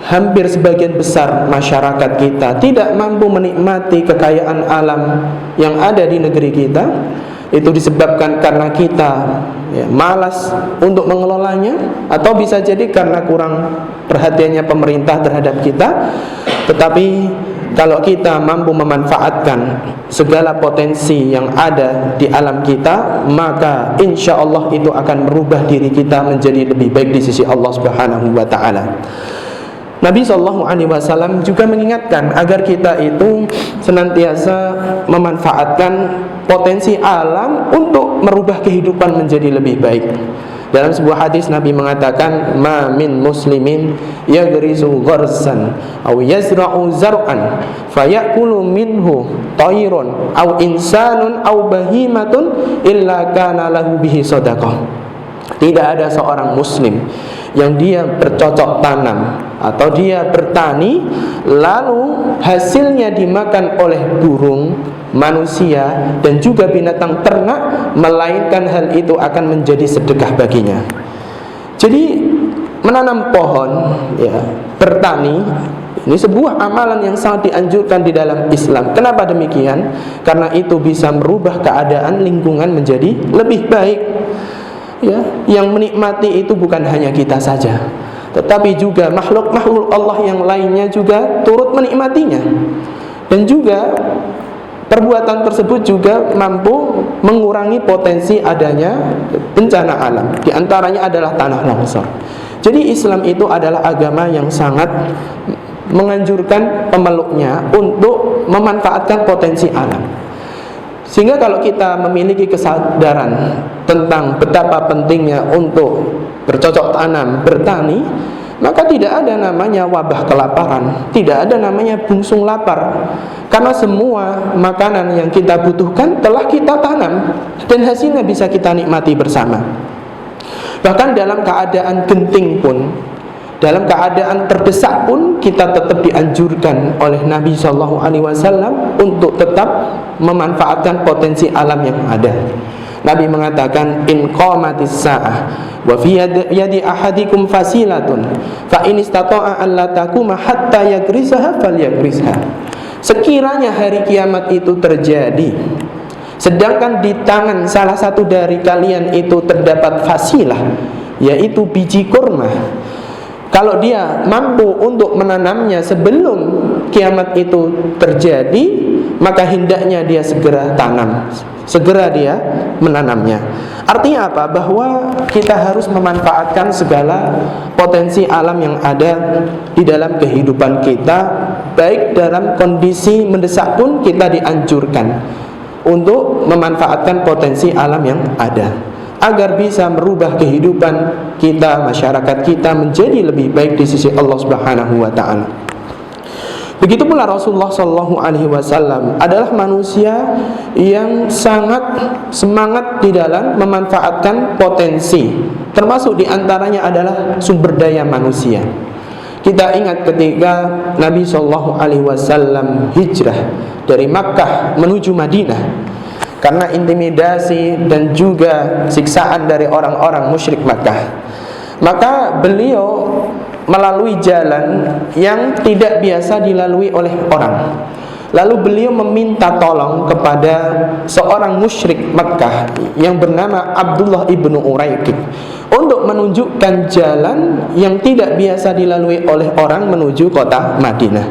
hampir sebagian besar masyarakat kita tidak mampu menikmati kekayaan alam yang ada di negeri kita? Itu disebabkan karena kita malas untuk mengelolanya, atau bisa jadi karena kurang perhatiannya pemerintah terhadap kita. Tetapi kalau kita mampu memanfaatkan segala potensi yang ada di alam kita, maka insya Allah itu akan merubah diri kita menjadi lebih baik di sisi Allah Subhanahu wa ta'ala. Nabi SAW juga mengingatkan agar kita itu senantiasa memanfaatkan potensi alam untuk merubah kehidupan menjadi lebih baik. Dalam sebuah hadis Nabi mengatakan, ma min muslimin yagrizu gharsan aw yazra'u zar'an fayakulu minhu tayrun aw insanun aw bahimatun illa kana lahu bihi shadaqah. Tidak ada seorang muslim yang dia bercocok tanam atau dia bertani lalu hasilnya dimakan oleh burung, manusia dan juga binatang ternak, melainkan hal itu akan menjadi sedekah baginya. Jadi menanam pohon, ya, bertani, ini sebuah amalan yang sangat dianjurkan di dalam Islam. Kenapa demikian? Karena itu bisa merubah keadaan lingkungan menjadi lebih baik. Ya, yang menikmati itu bukan hanya kita saja, tetapi juga makhluk-makhluk Allah yang lainnya juga turut menikmatinya. Dan juga perbuatan tersebut juga mampu mengurangi potensi adanya bencana alam. Di antaranya adalah tanah longsor. Jadi Islam itu adalah agama yang sangat menganjurkan pemeluknya untuk memanfaatkan potensi alam. Sehingga kalau kita memiliki kesadaran tentang betapa pentingnya untuk bercocok tanam, bertani, maka tidak ada namanya wabah kelaparan, tidak ada namanya bungsung lapar. Karena semua makanan yang kita butuhkan telah kita tanam dan hasilnya bisa kita nikmati bersama. Bahkan dalam keadaan genting pun, dalam keadaan terdesak pun, kita tetap dianjurkan oleh Nabi SAW untuk tetap memanfaatkan potensi alam yang ada. Nabi mengatakan, in qamatis sa'ah wa fi yadi ahadikum fasilatun fa in istata'a an la takuma hatta yagrisaha falyagrisha. Sekiranya hari kiamat itu terjadi, sedangkan di tangan salah satu dari kalian itu terdapat fasilah, yaitu biji kurma, kalau dia mampu untuk menanamnya sebelum kiamat itu terjadi, maka hendaknya dia segera tanam, segera dia menanamnya. Artinya apa? Bahwa kita harus memanfaatkan segala potensi alam yang ada di dalam kehidupan kita. Baik dalam kondisi mendesak pun kita dianjurkan untuk memanfaatkan potensi alam yang ada, agar bisa merubah kehidupan kita, masyarakat kita menjadi lebih baik di sisi Allah Subhanahu wa taala. Begitu pula Rasulullah SAW adalah manusia yang sangat semangat di dalam memanfaatkan potensi, termasuk diantaranya adalah sumber daya manusia. Kita ingat ketika Nabi SAW hijrah dari Makkah menuju Madinah, karena intimidasi dan juga siksaan dari orang-orang musyrik Makkah, maka beliau melalui jalan yang tidak biasa dilalui oleh orang. Lalu beliau meminta tolong kepada seorang musyrik Makkah yang bernama Abdullah ibnu Uraiqib untuk menunjukkan jalan yang tidak biasa dilalui oleh orang menuju kota Madinah.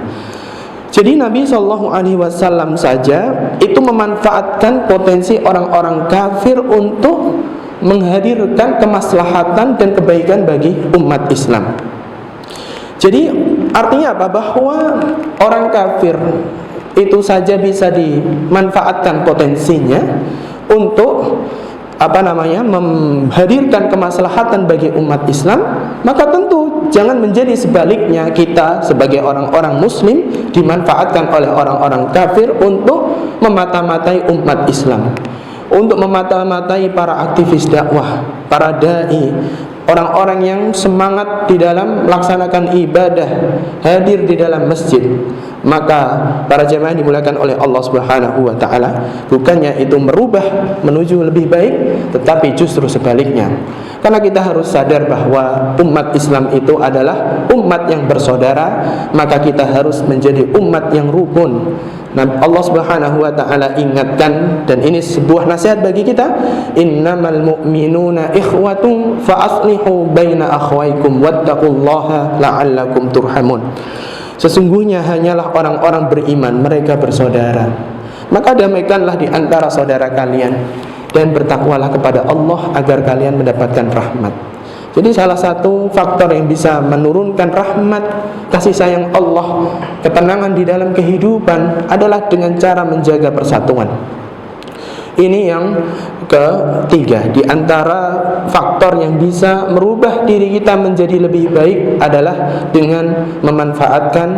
Jadi Nabi SAW saja itu memanfaatkan potensi orang-orang kafir untuk menghadirkan kemaslahatan dan kebaikan bagi umat Islam. Jadi artinya apa? Bahwa orang kafir itu saja bisa dimanfaatkan potensinya untuk menghadirkan kemaslahatan bagi umat Islam. Maka tentu jangan menjadi sebaliknya, kita sebagai orang-orang muslim dimanfaatkan oleh orang-orang kafir untuk memata-matai umat Islam, untuk memata-matai para aktivis dakwah, para dai, orang-orang yang semangat di dalam melaksanakan ibadah, hadir di dalam masjid. Maka para jemaah dimuliakan oleh Allah Subhanahu wa taala, bukannya itu merubah menuju lebih baik, tetapi justru sebaliknya. Karena kita harus sadar bahwa umat Islam itu adalah umat yang bersaudara, maka kita harus menjadi umat yang rukun. Nah, Allah Subhanahu wa taala ingatkan, dan ini sebuah nasihat bagi kita, innamal mu'minuna ikhwatun fa aslihu baina akhwaykum wattaqullaha la'allakum turhamun. Sesungguhnya hanyalah orang-orang beriman, mereka bersaudara, maka damaikanlah di antara saudara kalian dan bertakwalah kepada Allah agar kalian mendapatkan rahmat. Jadi salah satu faktor yang bisa menurunkan rahmat, kasih sayang Allah, ketenangan di dalam kehidupan adalah dengan cara menjaga persatuan. Ini yang ketiga. Di antara faktor yang bisa merubah diri kita menjadi lebih baik adalah dengan memanfaatkan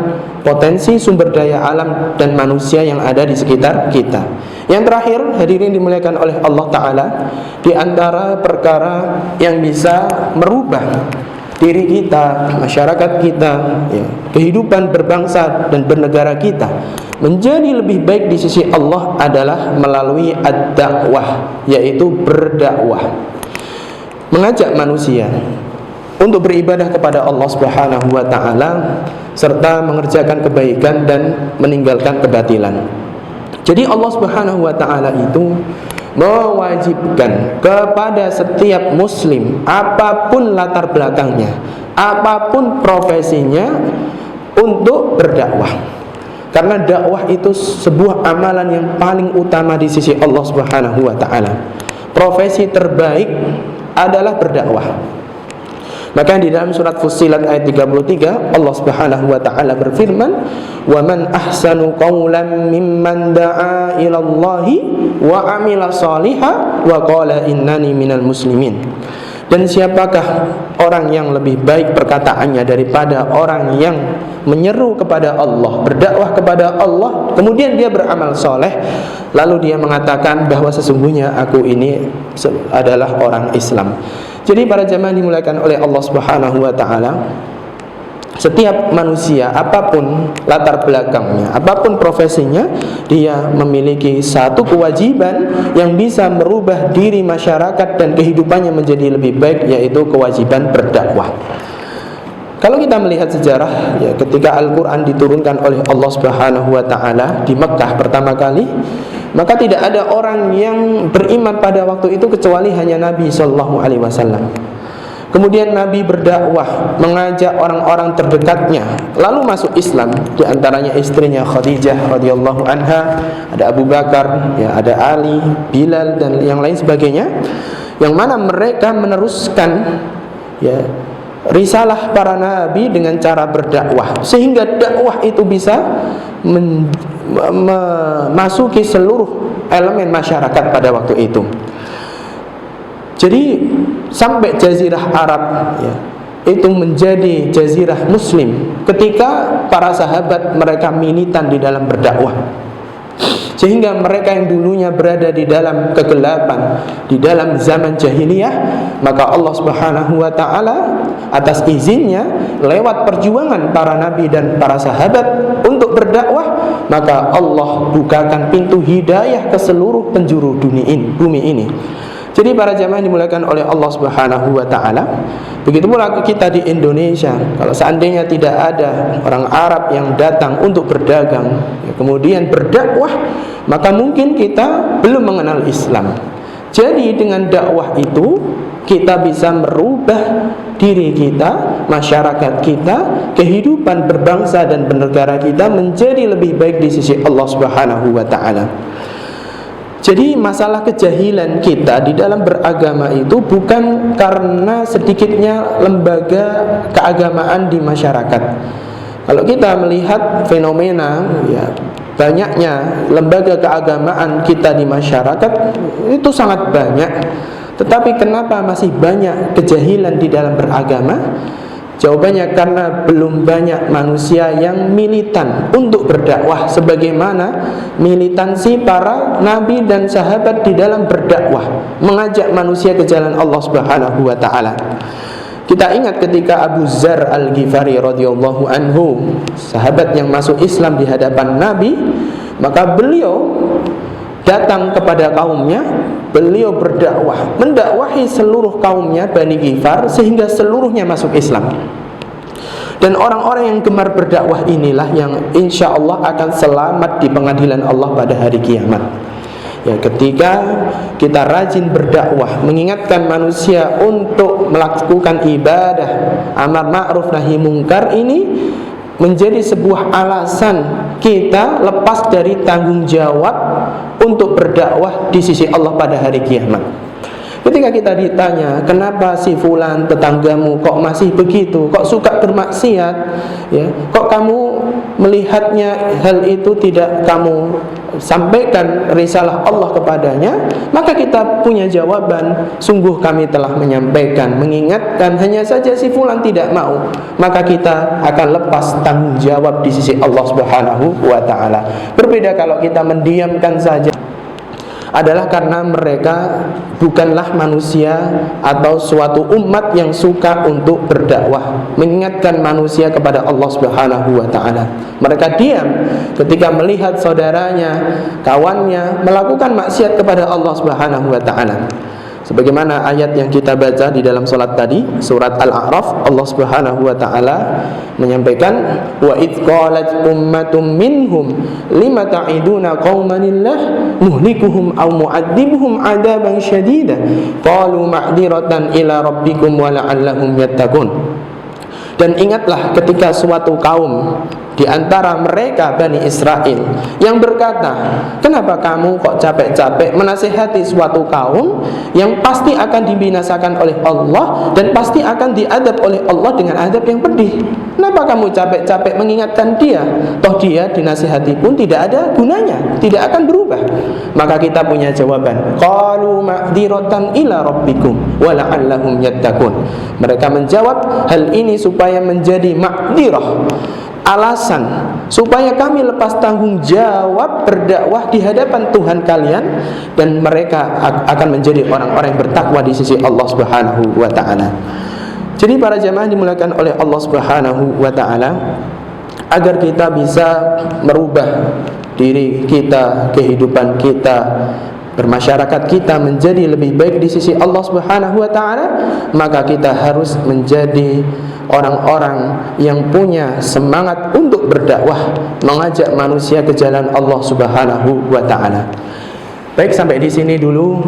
potensi sumber daya alam dan manusia yang ada di sekitar kita. Yang terakhir, hadirin dimuliakan oleh Allah Ta'ala, di antara perkara yang bisa merubah diri kita, masyarakat kita, ya, kehidupan berbangsa dan bernegara kita menjadi lebih baik di sisi Allah adalah melalui ad-dakwah, yaitu berdakwah, mengajak manusia untuk beribadah kepada Allah Subhanahu wa Ta'ala serta mengerjakan kebaikan dan meninggalkan kebatilan. Jadi Allah Subhanahu wa Ta'ala itu mewajibkan kepada setiap muslim, apapun latar belakangnya, apapun profesinya, untuk berdakwah. Karena dakwah itu sebuah amalan yang paling utama di sisi Allah Subhanahu wa Ta'ala. Profesi terbaik adalah berdakwah. Maka di dalam surat Fussilat ayat 33 Allah Subhanahu wa Ta'ala berfirman, "Wa man ahsanu qawlan mimman da'a ila Allahi wa amila shalihan wa qala innani minal muslimin." Dan siapakah orang yang lebih baik perkataannya daripada orang yang menyeru kepada Allah, berdakwah kepada Allah, kemudian dia beramal soleh, lalu dia mengatakan bahwa sesungguhnya aku ini adalah orang Islam. Jadi para jamaah dimuliakan oleh Allah Subhanahu wa Ta'ala, setiap manusia, apapun latar belakangnya, apapun profesinya, dia memiliki satu kewajiban yang bisa merubah diri masyarakat dan kehidupannya menjadi lebih baik, yaitu kewajiban berdakwah. Kalau kita melihat sejarah, ya, ketika Al-Quran diturunkan oleh Allah Subhanahu wa Ta'ala di Mekkah pertama kali, maka tidak ada orang yang beriman pada waktu itu kecuali hanya Nabi Sallallahu Alaihi Wasallam. Kemudian Nabi berdakwah, mengajak orang-orang terdekatnya lalu masuk Islam, di antaranya istrinya Khadijah radhiyallahu anha, ada Abu Bakar, ya, ada Ali, Bilal dan yang lain sebagainya, yang mana mereka meneruskan, ya, risalah para nabi dengan cara berdakwah, sehingga dakwah itu bisa memasuki seluruh elemen masyarakat pada waktu itu. Jadi sampai jazirah Arab, ya, itu menjadi jazirah muslim ketika para sahabat mereka militan di dalam berdakwah, sehingga mereka yang dulunya berada di dalam kegelapan, di dalam zaman jahiliyah, maka Allah Subhanahu wa Ta'ala atas izinnya lewat perjuangan para nabi dan para sahabat untuk berdakwah, maka Allah bukakan pintu hidayah ke seluruh penjuru bumi ini. Jadi para jamaah dimuliakan oleh Allah Subhanahu wa Ta'ala, begitu pula kita di Indonesia. Kalau seandainya tidak ada orang Arab yang datang untuk berdagang, ya, kemudian berdakwah, maka mungkin kita belum mengenal Islam. Jadi dengan dakwah itu kita bisa merubah diri kita, masyarakat kita, kehidupan berbangsa dan bernegara kita menjadi lebih baik di sisi Allah Subhanahu wa Ta'ala. Jadi masalah kejahilan kita di dalam beragama itu bukan karena sedikitnya lembaga keagamaan di masyarakat. Kalau kita melihat fenomena, ya, banyaknya lembaga keagamaan kita di masyarakat itu sangat banyak, tetapi kenapa masih banyak kejahilan di dalam beragama? Jawabannya karena belum banyak manusia yang militan untuk berdakwah sebagaimana militansi para nabi dan sahabat di dalam berdakwah, mengajak manusia ke jalan Allah Subhanahu wa Ta'ala. Kita ingat ketika Abu Dzar Al-Ghifari radhiyallahu anhu, sahabat yang masuk Islam di hadapan Nabi, maka beliau datang kepada kaumnya, beliau berdakwah, mendakwahi seluruh kaumnya Bani Ghifar sehingga seluruhnya masuk Islam. Dan orang-orang yang gemar berdakwah inilah yang insya Allah akan selamat di pengadilan Allah pada hari kiamat. Ya, ketika kita rajin berdakwah, mengingatkan manusia untuk melakukan ibadah, amar ma'ruf nahi mungkar, ini menjadi sebuah alasan kita lepas dari tanggung jawab untuk berdakwah di sisi Allah pada hari kiamat. Ketika kita ditanya, kenapa si fulan tetanggamu kok masih begitu, kok suka bermaksiat, ya, kok kamu melihatnya hal itu tidak kamu sampaikan risalah Allah kepadanya, maka kita punya jawaban, sungguh kami telah menyampaikan, mengingatkan, hanya saja si fulan tidak mau, maka kita akan lepas tanggung jawab di sisi Allah Subhanahu wa ta'ala. Berbeda kalau kita mendiamkan saja, adalah karena mereka bukanlah manusia atau suatu umat yang suka untuk berdakwah, mengingatkan manusia kepada Allah Subhanahu wa ta'ala. Mereka diam ketika melihat saudaranya, kawannya melakukan maksiat kepada Allah Subhanahu wa ta'ala. Sebagaimana ayat yang kita baca di dalam salat tadi, surat Al-A'raf, Allah Subhanahu wa ta'ala menyampaikan, wa idz qalat ummatum minhum lima ta'iduna qaumanillah muhlikuhum aw mu'adzibuhum 'adaban syadida qalu ma'dziratan ila rabbikum wa la'allahum yattaqun. Dan ingatlah ketika suatu kaum di antara mereka Bani Israel yang berkata, kenapa kamu kok capek-capek menasihati suatu kaum yang pasti akan dibinasakan oleh Allah dan pasti akan diadab oleh Allah dengan adab yang pedih? Kenapa kamu capek-capek mengingatkan dia? Toh dia dinasihati pun tidak ada gunanya, tidak akan berubah. Maka kita punya jawaban, qalu ma'dziratan ila rabbikum wa la'allahum yattaqun. Mereka menjawab hal ini supaya menjadi ma'dzirah, alasan supaya kami lepas tanggung jawab berdakwah di hadapan Tuhan kalian, dan mereka akan menjadi orang-orang yang bertakwa di sisi Allah Subhanahu wa ta'ala. Jadi para jamaah dimuliakan oleh Allah Subhanahu wa ta'ala, agar kita bisa merubah diri kita, kehidupan kita, bermasyarakat kita menjadi lebih baik di sisi Allah Subhanahu wa ta'ala, maka kita harus menjadi orang-orang yang punya semangat untuk berdakwah, mengajak manusia ke jalan Allah Subhanahu wa ta'ala. Baik, sampai di sini dulu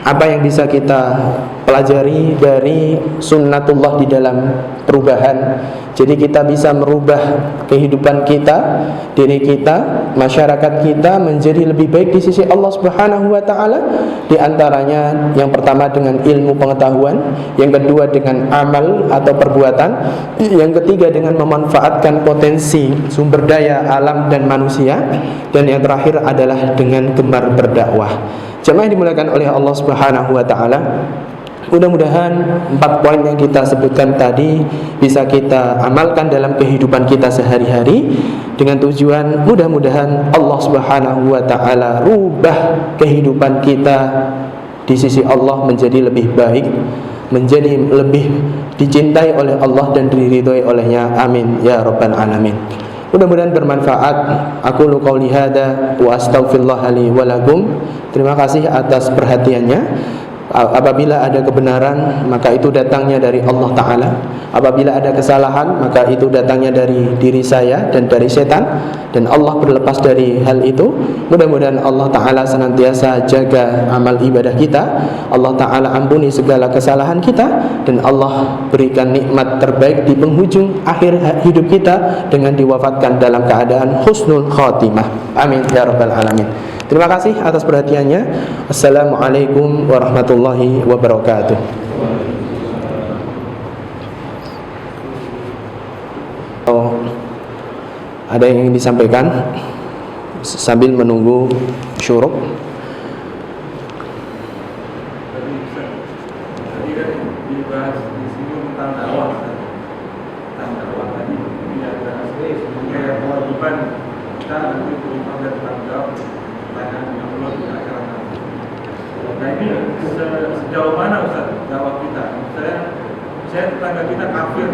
apa yang bisa kita pelajari dari sunnatullah di dalam perubahan. Jadi kita bisa merubah kehidupan kita, diri kita, masyarakat kita menjadi lebih baik di sisi Allah Subhanahu wa ta'ala. Di antaranya yang pertama dengan ilmu pengetahuan, yang kedua dengan amal atau perbuatan, yang ketiga dengan memanfaatkan potensi sumber daya alam dan manusia, dan yang terakhir adalah dengan gemar berdakwah. Jemaah yang dimuliakan oleh Allah Subhanahu wa ta'ala, mudah-mudahan 4 poin yang kita sebutkan tadi bisa kita amalkan dalam kehidupan kita sehari-hari, dengan tujuan mudah-mudahan Allah Subhanahu wa ta'ala rubah kehidupan kita di sisi Allah menjadi lebih baik, menjadi lebih dicintai oleh Allah dan diridhoi olehnya. Amin ya rabbal alamin. Mudah-mudahan bermanfaat. Aku qouli hada wa astaghfirullah li wa lakum. Terima kasih atas perhatiannya. Apabila ada kebenaran, maka itu datangnya dari Allah Ta'ala. Apabila ada kesalahan, maka itu datangnya dari diri saya dan dari setan, dan Allah berlepas dari hal itu. Mudah-mudahan Allah Ta'ala senantiasa jaga amal ibadah kita, Allah Ta'ala ampuni segala kesalahan kita, dan Allah berikan nikmat terbaik di penghujung akhir hidup kita dengan diwafatkan dalam keadaan husnul khatimah. Amin ya rabbal alamin. Terima kasih atas perhatiannya. Assalamualaikum warahmatullahi wabarakatuh. Oh, ada yang ingin disampaikan sambil menunggu syuruk? Tadi kan dibahas di sini tentang dakwah, tadi ini ada kayak kewajiban kita nanti berubah dan tanggung jawab pertanyaan yang perlu di akhirat nanti. Nah ini sejauh mana Ustaz dakwah kita? Saya tetangga kita kafir,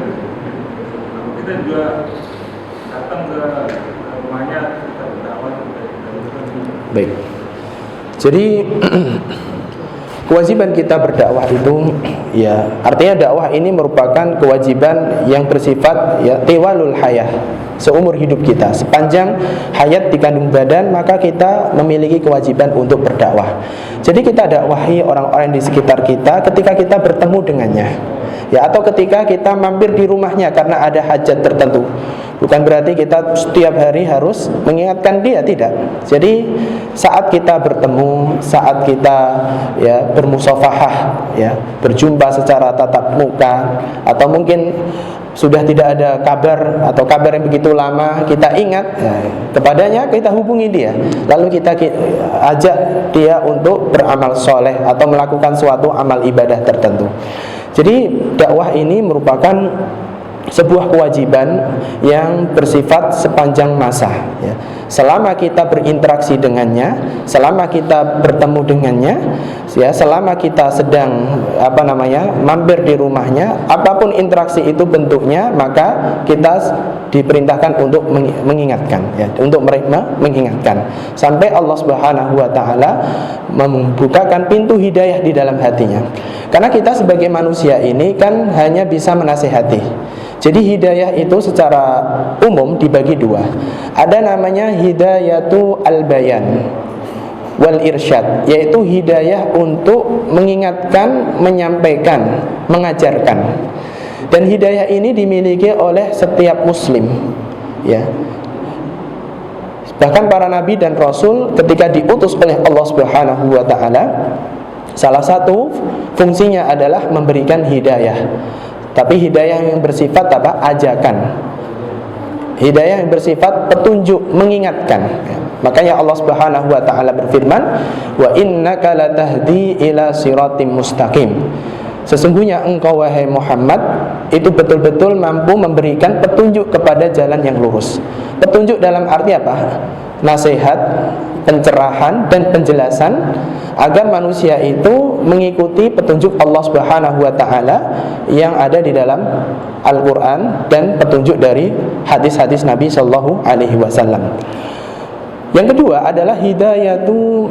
kita juga datang ke rumahnya, kita berdakwah. Baik. Jadi kewajiban kita berdakwah itu, ya, artinya dakwah ini merupakan kewajiban yang bersifat ya tiwalul hayah, seumur hidup kita. Sepanjang hayat di kandung badan, maka kita memiliki kewajiban untuk berdakwah. Jadi kita dakwahi orang-orang di sekitar kita ketika kita bertemu dengannya. ya, atau ketika kita mampir di rumahnya karena ada hajat tertentu. Bukan berarti kita setiap hari harus mengingatkan dia, tidak. Jadi saat kita bertemu, saat kita ya bermusafahah, ya berjumpa secara tatap muka, atau mungkin sudah tidak ada kabar atau kabar yang begitu lama, kita ingat ya, kepadanya, kita hubungi dia, lalu kita ajak dia untuk beramal soleh atau melakukan suatu amal ibadah tertentu. Jadi dakwah ini merupakan sebuah kewajiban yang bersifat sepanjang masa, ya. Selama kita berinteraksi dengannya, selama kita bertemu dengannya, ya, selama kita sedang mampir di rumahnya, apapun interaksi itu bentuknya, maka kita diperintahkan untuk mengingatkan, ya, untuk mereka mengingatkan sampai Allah Subhanahu wa taala membukakan pintu hidayah di dalam hatinya. Karena kita sebagai manusia ini kan hanya bisa menasihati. Jadi hidayah itu secara umum dibagi dua. Ada namanya hidayatu al-bayan wal irsyad, yaitu hidayah untuk mengingatkan, menyampaikan, mengajarkan. Dan hidayah ini dimiliki oleh setiap muslim, ya. Bahkan para nabi dan rasul ketika diutus oleh Allah Subhanahu wa taala, salah satu fungsinya adalah memberikan hidayah. Tapi hidayah yang bersifat apa? Ajakan. Hidayah yang bersifat petunjuk, mengingatkan. Makanya Allah Subhanahu wa taala berfirman, "Wa innaka latahdi ila siratim mustaqim." Sesungguhnya engkau wahai Muhammad itu betul-betul mampu memberikan petunjuk kepada jalan yang lurus. Petunjuk dalam arti apa? Nasihat, pencerahan dan penjelasan agar manusia itu mengikuti petunjuk Allah Subhanahu wa taala yang ada di dalam Al-Qur'an dan petunjuk dari hadis-hadis Nabi sallallahu alaihi wasallam. Yang kedua adalah hidayatu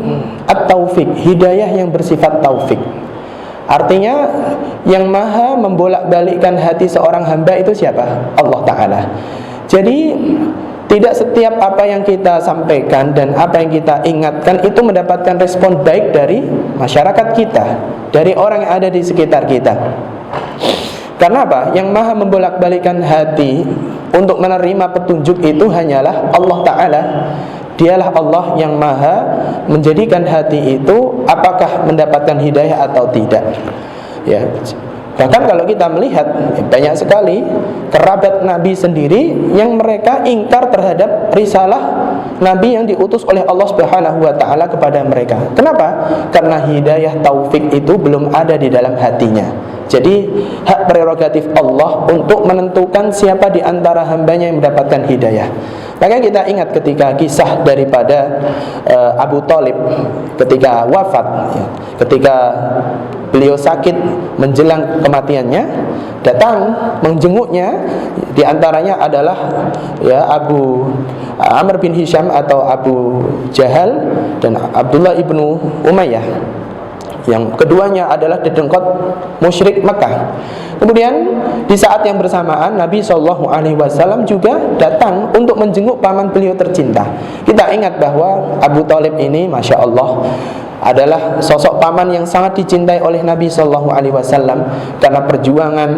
at-taufik, hidayah yang bersifat taufik. Artinya yang maha membolak-balikkan hati seorang hamba itu siapa? Allah Ta'ala. Jadi tidak setiap apa yang kita sampaikan dan apa yang kita ingatkan itu mendapatkan respon baik dari masyarakat kita, dari orang yang ada di sekitar kita. Karena apa? Yang maha membolak-balikkan hati untuk menerima petunjuk itu hanyalah Allah Ta'ala. Dialah Allah yang maha menjadikan hati itu apakah mendapatkan hidayah atau tidak, ya. Bahkan kalau kita melihat banyak sekali kerabat Nabi sendiri yang mereka ingkar terhadap risalah Nabi yang diutus oleh Allah Subhanahu wa taala kepada mereka. Kenapa? Karena hidayah taufik itu belum ada di dalam hatinya. Jadi hak prerogatif Allah untuk menentukan siapa di antara hambanya yang mendapatkan hidayah. Maka kita ingat ketika kisah daripada Abu Thalib ketika wafat, ya, ketika beliau sakit menjelang kematiannya, datang menjenguknya, di antaranya adalah ya Abu Amr bin Hisham atau Abu Jahal dan Abdullah ibnu Umayyah. Yang keduanya adalah dedengkot musyrik Mekah. Kemudian di saat yang bersamaan Nabi SAW juga datang untuk menjenguk paman beliau tercinta. Kita ingat bahwa Abu Thalib ini Masya Allah adalah sosok paman yang sangat dicintai oleh Nabi SAW. Karena perjuangan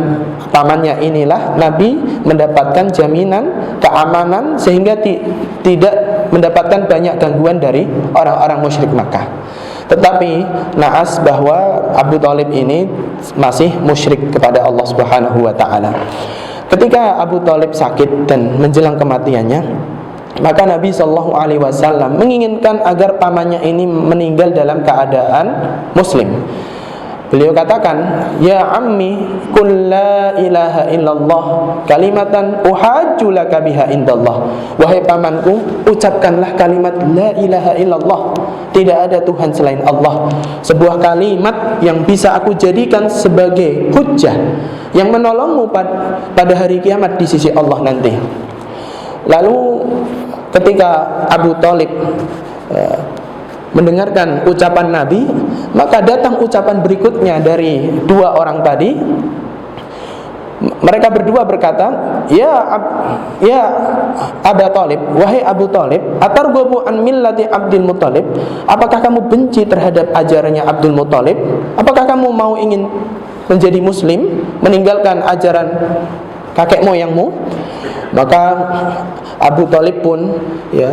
pamannya inilah Nabi mendapatkan jaminan keamanan sehingga tidak mendapatkan banyak gangguan dari orang-orang musyrik Makkah. Tetapi naas bahwa Abu Thalib ini masih musyrik kepada Allah Subhanahu wa taala. Ketika Abu Thalib sakit dan menjelang kematiannya, maka Nabi SAW menginginkan agar pamannya ini meninggal dalam keadaan muslim. Beliau katakan, "Ya ammi, qul la ilaha illallah kalimatan uhajju laka biha indallah." Wahai pamanku, ucapkanlah kalimat la ilaha illallah, tidak ada Tuhan selain Allah. Sebuah kalimat yang bisa aku jadikan sebagai hujjah yang menolongmu pada hari kiamat di sisi Allah nanti. Lalu ketika Abu Thalib mendengarkan ucapan Nabi, maka datang ucapan berikutnya dari dua orang tadi. Mereka berdua berkata, Ya Abu Thalib, wahai Abu Thalib, atarghabu an millati Abdul Muthalib? Apakah kamu benci terhadap ajarannya Abdul Muthalib? Apakah kamu ingin menjadi muslim, meninggalkan ajaran kakek moyangmu, maka Abu Thalib pun ya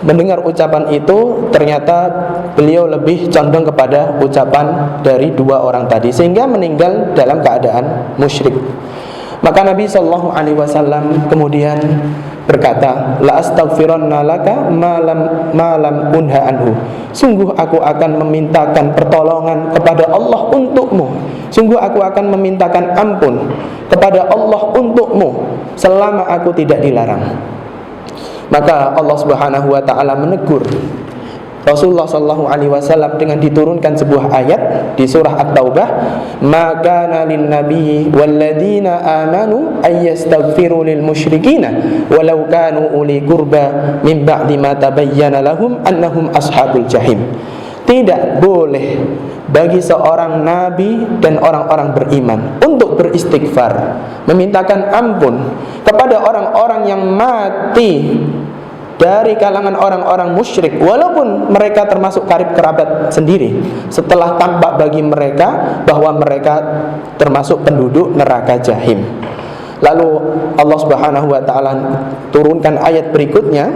mendengar ucapan itu, ternyata beliau lebih condong kepada ucapan dari dua orang tadi, sehingga meninggal dalam keadaan musyrik. Maka Nabi SAW kemudian berkata, la astaghfiranna laka malam unha anhu. Sungguh aku akan memintakan pertolongan kepada Allah untukmu. Sungguh aku akan memintakan ampun kepada Allah untukmu selama aku tidak dilarang. Maka Allah Subhanahu wa taala menegur Rasulullah sallallahu alaihi wasallam dengan diturunkan sebuah ayat di surah At-Taubah, "Maka lin nabiyyi walladzina amanu ay yastaghfiru lil musyrikina walau kanu uli qurba min ba'di ma tabayyana lahum annahum ashabul jahim." Tidak boleh bagi seorang nabi dan orang-orang beriman untuk beristighfar, memintakan ampun kepada orang-orang yang mati dari kalangan orang-orang musyrik, walaupun mereka termasuk karib kerabat sendiri, setelah tampak bagi mereka bahwa mereka termasuk penduduk neraka jahim. Lalu Allah Subhanahu wa taala turunkan ayat berikutnya,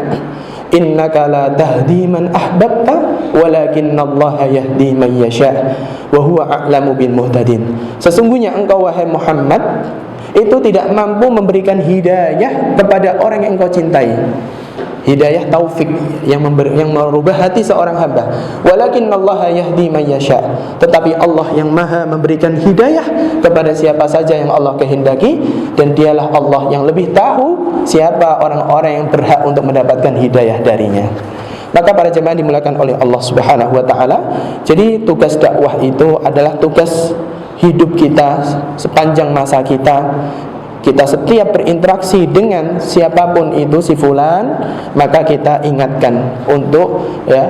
innaka la tahdi man ahbabta walakinallaha yahdi man yasha wa huwa a'lamu bil muhtadin. Sesungguhnya engkau wahai Muhammad itu tidak mampu memberikan hidayah kepada orang yang engkau cintai. Hidayah taufik yang merubah hati seorang hamba. Walakinallaha yahdi man yasha. Tetapi Allah yang maha memberikan hidayah kepada siapa saja yang Allah kehendaki, dan dialah Allah yang lebih tahu siapa orang-orang yang berhak untuk mendapatkan hidayah darinya. Maka para jemaah dimulakan oleh Allah Subhanahu wa taala, jadi tugas dakwah itu adalah tugas hidup kita sepanjang masa kita. Kita setiap berinteraksi dengan siapapun itu, si fulan, maka kita ingatkan untuk ya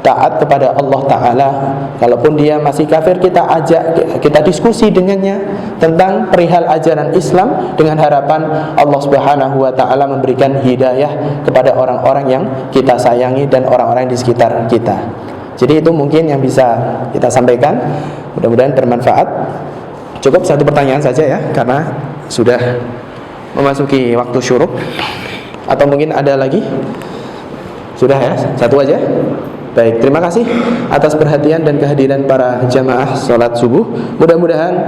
taat kepada Allah Ta'ala. Kalaupun dia masih kafir, kita ajak, kita diskusi dengannya tentang perihal ajaran Islam, dengan harapan Allah Subhanahu wa Ta'ala memberikan hidayah kepada orang-orang yang kita sayangi dan orang-orang di sekitar kita. Jadi itu mungkin yang bisa kita sampaikan, mudah-mudahan bermanfaat. Cukup satu pertanyaan saja ya, karena sudah memasuki waktu syuruk. Atau mungkin ada lagi? Sudah ya, satu aja. Baik, terima kasih atas perhatian dan kehadiran para jamaah sholat subuh. Mudah-mudahan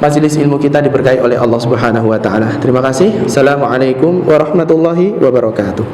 majelis ilmu kita diberkahi oleh Allah Subhanahu wa taala. Terima kasih. Assalamualaikum warahmatullahi wabarakatuh.